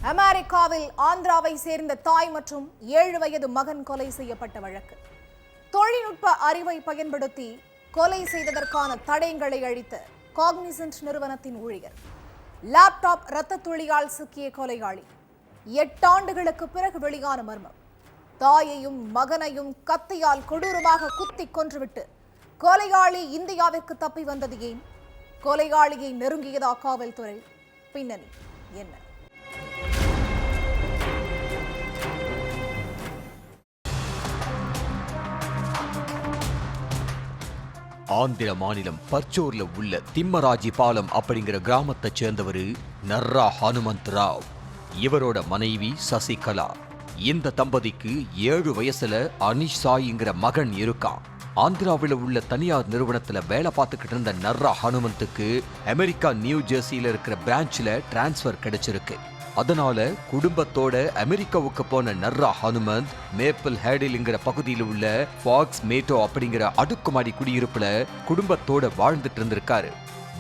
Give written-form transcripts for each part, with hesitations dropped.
அமெரிக்காவில் ஆந்திராவை சேர்ந்த தாய் மற்றும் 7 வயது மகன் கொலை செய்யப்பட்ட வழக்கு. தொழில்நுட்ப அறிவை பயன்படுத்தி கொலை செய்ததற்கான தடயங்களை அழித்த காக்னிசன்ட் நிறுவனத்தின் ஊழியர். லேப்டாப் இரத்த துளியால் சிக்கிய கொலையாளி. 8 ஆண்டுகளுக்கு பிறகு வெளியான மர்மம். தாயையும் மகனையும் கத்தியால் கொடூரமாக குத்தி கொன்றுவிட்டு கொலையாளி இந்தியாவிற்கு தப்பி வந்தது ஏன்? கொலையாளியை நெருங்கியதா காவல்துறை? பின்னணி என்ன? ஆந்திர மாநிலம் பர்ச்சூர்ல உள்ள திம்மராஜி பாலம் அப்படிங்கிற கிராமத்தை சேர்ந்தவர் நர்ரா ஹனுமந்த் ராவ். இவரோட மனைவி சசிகலா. இந்த தம்பதிக்கு 7 வயசுல அனிஷ் சாய்ங்கிற மகன் இருக்கான். ஆந்திராவில் உள்ள தனியார் நிறுவனத்துல வேலை பார்த்துக்கிட்டு இருந்த நர்ரா ஹனுமந்துக்கு அமெரிக்கா நியூ ஜெர்சியில இருக்கிற பிரான்ச்ல டிரான்ஸ்பர் கிடைச்சிருக்கு. அதனால குடும்பத்தோட அமெரிக்காவுக்கு போன நர்ரா ஹனுமந்த் மேப்பிள் ஹேடில்ங்கிற பகுதியில் உள்ள ஃபாக்ஸ் மேட்டோ அப்படிங்கிற அடுக்குமாடி குடியிருப்புல குடும்பத்தோட வாழ்ந்துட்டு இருந்திருக்காரு.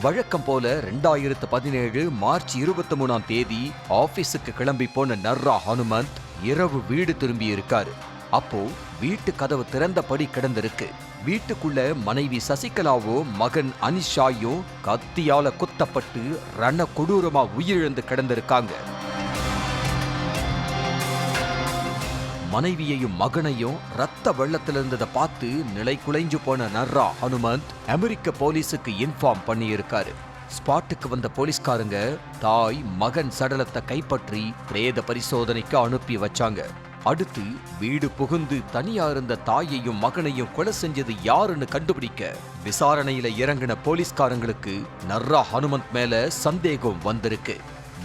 வழக்கம் போல 2017 மார்ச் 23ஆம் தேதி ஆபீஸுக்கு கிளம்பி போன நர்ரா ஹனுமந்த் இரவு வீடு திரும்பி இருக்காரு. அப்போ வீட்டு கதவு திறந்தபடி கிடந்திருக்கு. வீட்டுக்குள்ள மனைவி சசிகலாவோ மகன் அனிஷாயோ கத்தியால குத்தப்பட்டு ரண கொடூரமா உயிரிழந்து கிடந்திருக்காங்க. மனைவியையும் மகனையும் ரத்த வெள்ளத்தில் இருந்ததை பார்த்து நிலை குலைஞ்சு போன நர்ரா ஹனுமந்த் அமெரிக்க போலீஸுக்கு இன்ஃபார்ம் பண்ணி இருக்காரு. ஸ்பாட்டுக்கு வந்த போலீஸ்காரங்க தாய் மகன் சடலத்தை கைப்பற்றி பிரேத பரிசோதனைக்கு அனுப்பி வச்சாங்க. அடுத்து வீடு புகுந்து தனியா இருந்த தாயையும் மகனையும் கொலை செஞ்சது யாருன்னு கண்டுபிடிக்க விசாரணையில இறங்கின போலீஸ்காரங்களுக்கு நர்ரா ஹனுமந்த் மேல சந்தேகம் வந்திருக்கு.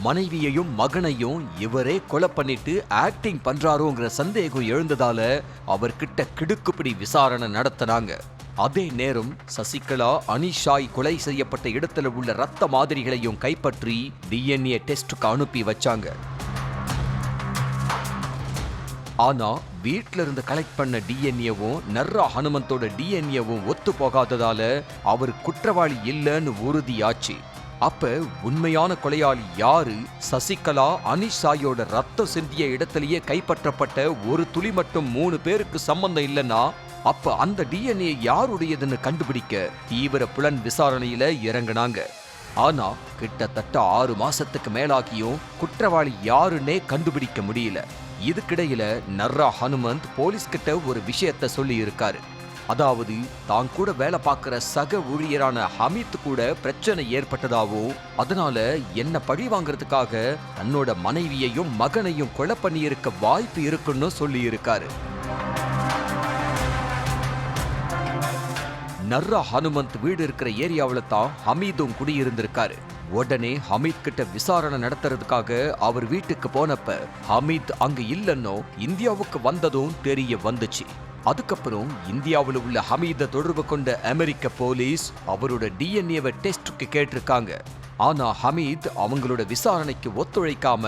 மனைவியையும் மகனையும் இவரே கொலை பண்ணிட்டு ஆக்டிங் பண்றாரோங்கிற சந்தேகம் எழுந்ததால அவர்கிட்ட கிடுக்குப்பிடி விசாரணை நடத்தினாங்க. அதே நேரம் சசிகலா அனிஷாய் கொலை செய்யப்பட்ட இடத்துல உள்ள ரத்த மாதிரிகளையும் கைப்பற்றி DNA டெஸ்டுக்கு அனுப்பி வச்சாங்க. ஆனா வீட்ல இருந்து கலெக்ட் பண்ண டிஎன்ஏவும் நர்ரா ஹனுமந்தோட டிஎன்ஏவும் ஒத்து போகாததால அவர் குற்றவாளி இல்லைன்னு உறுதியாச்சு. அப்ப உண்மையான கொலையாளி யாரு? சசிகலா அனிஷாயோட ரத்தம் சிந்திய இடத்திலேயே கைப்பற்றப்பட்ட ஒரு துளி மட்டும் 3 பேருக்கு சம்பந்தம் இல்லைன்னா அப்ப அந்த டிஎன்ஏ யாருடையதுன்னு கண்டுபிடிக்க தீவிர புலன் விசாரணையில இறங்கினாங்க. ஆனா கிட்டத்தட்ட 6 மாசத்துக்கு மேலாகியும் குற்றவாளி யாருன்னே கண்டுபிடிக்க முடியல. இதுக்கிடையில நர்ரா ஹனுமந்த் போலீஸ் கிட்ட ஒரு விஷயத்த சொல்லி இருக்காரு. அதாவது தான் கூட வேலை பார்க்கிற சக ஊழியரான ஹமீத் கூட பிரச்சனை ஏற்பட்டதாவோ, அதனால என்ன பழி வாங்கறதுக்காக தன்னோட மனைவியையும் மகனையும் கொலை பண்ணி இருக்க வாய்ப்பு இருக்குன்னு சொல்லி இருக்காரு. நர்ரா ஹனுமந்த் வீடு இருக்கிற ஏரியாவில தான் ஹமீதும் குடியிருந்திருக்காரு. உடனே ஹமீத் கிட்ட விசாரணை நடத்துறதுக்காக அவர் வீட்டுக்கு போனப்ப ஹமீத் அங்க இல்லன்னோ இந்தியாவுக்கு வந்ததும் தெரிய வந்துச்சு. அதுக்கப்புறம் இந்தியாவில் உள்ள ஹமீதை தொடர்பு கொண்ட அமெரிக்க போலீஸ் அவரோட டிஎன்ஏவை டெஸ்டுக்கு கேட்டிருக்காங்க. ஆனா ஹமீத் அவங்களோட விசாரணைக்கு ஒத்துழைக்காம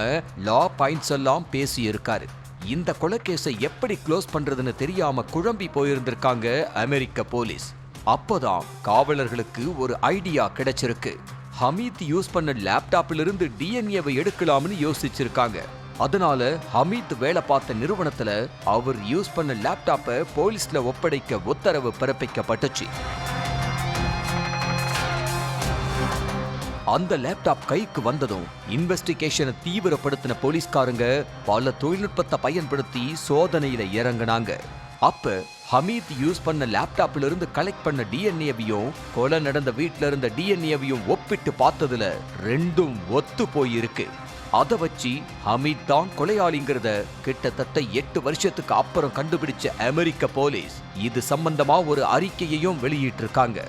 லா பாயிண்ட்ஸ் எல்லாம் பேசி இருக்காரு. இந்த கொலைகேஸை எப்படி க்ளோஸ் பண்றதுன்னு தெரியாம குழம்பி போயிருந்திருக்காங்க அமெரிக்க போலீஸ். அப்போதான் காவலர்களுக்கு ஒரு ஐடியா கிடைச்சிருக்கு. ஹமீத் யூஸ் பண்ண லேப்டாப்ல இருந்து டிஎன்ஏவை எடுக்கலாம்னு யோசிச்சிருக்காங்க. அதனால ஹமீத் வேலை பார்த்த நிறுவனத்துல அவர் யூஸ் பண்ண லேப்டாப்பை போலீஸ்ல ஒப்படைக்க உத்தரவு பிறப்பிக்கப்பட்டுச்சு. அந்த லேப்டாப் கைக்கு வந்ததும் இன்வெஸ்டிகேஷனை தீவிரப்படுத்தின போலீஸ்காரங்க பல தொழில்நுட்பத்தை பயன்படுத்தி சோதனையில இறங்கினாங்க. அப்ப ஹமீத் யூஸ் பண்ண லேப்டாப்ல இருந்து கலெக்ட் பண்ண டிஎன்ஏவையும் கொலை நடந்த வீட்டுல இருந்த டிஎன்ஏவையும் ஒப்பிட்டு பார்த்ததுல ரெண்டும் ஒத்து போயிருக்கு. அதை வச்சு ஹமீத் தான் கொலையாளிங்கிறத கிட்டத்தட்ட 8 வருஷத்துக்கு அப்புறம் கண்டுபிடிச்ச அமெரிக்க போலீஸ் இது சம்பந்தமா ஒரு அறிக்கையையும் வெளியிட்டிருக்காங்க.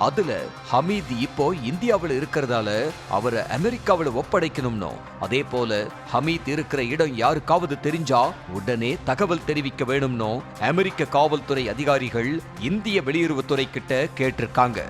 அதுல ஹமீத் இப்போ இந்தியாவில் இருக்கிறதால அவரை அமெரிக்காவில் ஒப்படைக்கணும்னோ, அதே போல ஹமீத் இருக்கிற இடம் யாருக்காவது தெரிஞ்சா உடனே தகவல் தெரிவிக்க வேணும்னோ அமெரிக்க காவல்துறை அதிகாரிகள் இந்திய வெளியுறவுத்துறை கிட்ட கேட்டிருக்காங்க.